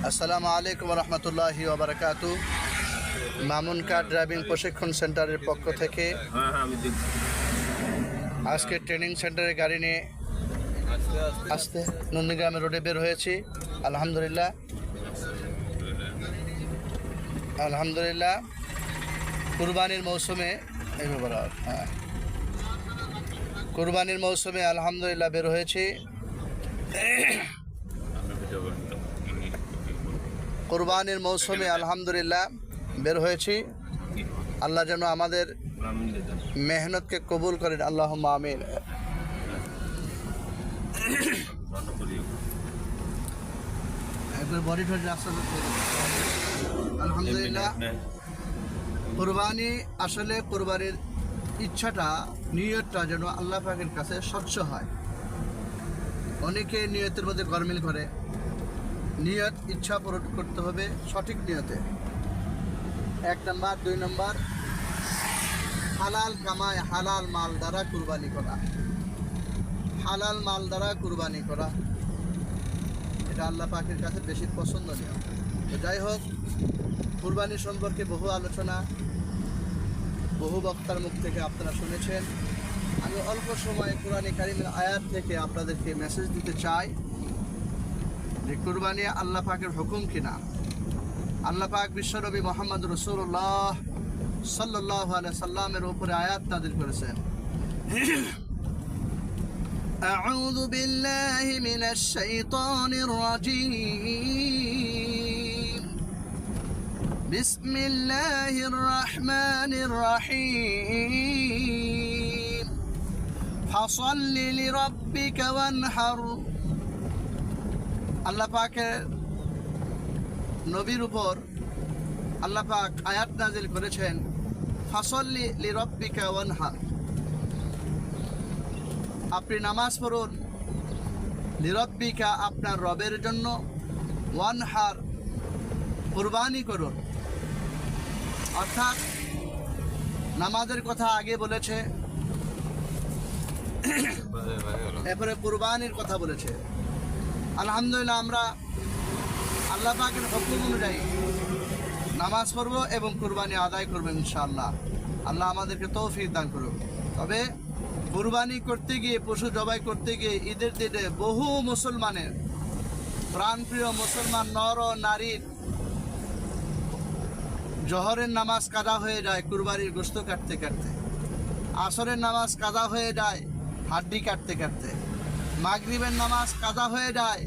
আসসালামু আলাইকুম রহমতুল্লাহি ওবারাকাতু। মামুন কার ড্রাইভিং প্রশিক্ষণ সেন্টারের পক্ষ থেকে আজকে ট্রেনিং সেন্টারে গাড়ি নিয়ে আসতে নন্দীগ্রামের রোডে বের হয়েছি। আলহামদুলিল্লাহ আলহামদুলিল্লাহ কুরবানির মৌসুমে কুরবানির মৌসুমে আলহামদুলিল্লাহ বের হয়েছি। কুরবানির মৌসুমে আলহামদুলিল্লাহ বের হয়েছি। আল্লাহ যেন আমাদের মেহনতকে কবুল করেন, আল্লাহুম্মা আমিন। আলহামদুলিল্লাহ কুরবানি আসলে কুরবানির ইচ্ছাটা নিয়তটা যেন আল্লাহ পাকের কাছে স্বচ্ছ হয়। অনেকে নিয়তের মধ্যে গরমিল করে। নিয়ত ইচ্ছা পূরণ করতে হবে সঠিক নিয়তে। 1 নম্বর, 2 নম্বর হালাল কামায় হালাল মাল দ্বারা কুরবানি করা, হালাল মাল দ্বারা কুরবানি করা, এটা আল্লাহ পাকের কাছে বেশি পছন্দনীয়। তো যাই হোক, কুরবানি সম্পর্কে বহু আলোচনা বহু বক্তার মুখ থেকে আপনারা শুনেছেন। আমি অল্প সময়ে কোরআনে কারিমের আয়াত থেকে আপনাদেরকে মেসেজ দিতে চাই যে কুরবানি আল্লাহ পাকের হুকুম কিনা। আল্লাহ পাক বিশ্বনবী মুহাম্মদ রাসূলুল্লাহ সাল্লাল্লাহু আলাইহি সাল্লামের উপরে আয়াত নাযিল করেছেন। আউযু বিল্লাহি মিনাশ শাইতানির রাজীম। বিসমিল্লাহির রহমানির রহিম। ফাসাল্লি লিরাব্বিকা ওয়ানহার। আল্লাহ পাকের নবীর উপর আল্লাহ পাক আয়াত নাযিল করেছেন, ফাসাল্লি লিরাব্বিকা ওয়ানহার, আপনি নামাজ পড়ুন, লিরাব্বিকা আপনার রবের জন্য, ওয়ানহার কুরবানি করুন। অর্থাৎ নামাজের কথা আগে বলেছে, এরপরে কুরবানির কথা বলেছে। আলহামদুলিল্লাহ আমরা আল্লাহ পাকের হুকুম অনুযায়ী নামাজ পড়ব এবং কুরবানি আদায় করবো ইনশাআল্লাহ। আল্লাহ আমাদেরকে তৌফিক দান করুন। তবে কুরবানি করতে গিয়ে, পশু জবাই করতে গিয়ে ঈদের দিনে বহু মুসলমানের, প্রাণপ্রিয় মুসলমান নর ও নারীর জোহরের নামাজ কাজা হয়ে যায় কুরবানির গোশত কাটতে কাটতে, আসরের নামাজ কাজা হয়ে যায় হাড্ডি কাটতে কাটতে, মাগরিবের নামাজ কাজা হয়ে যায়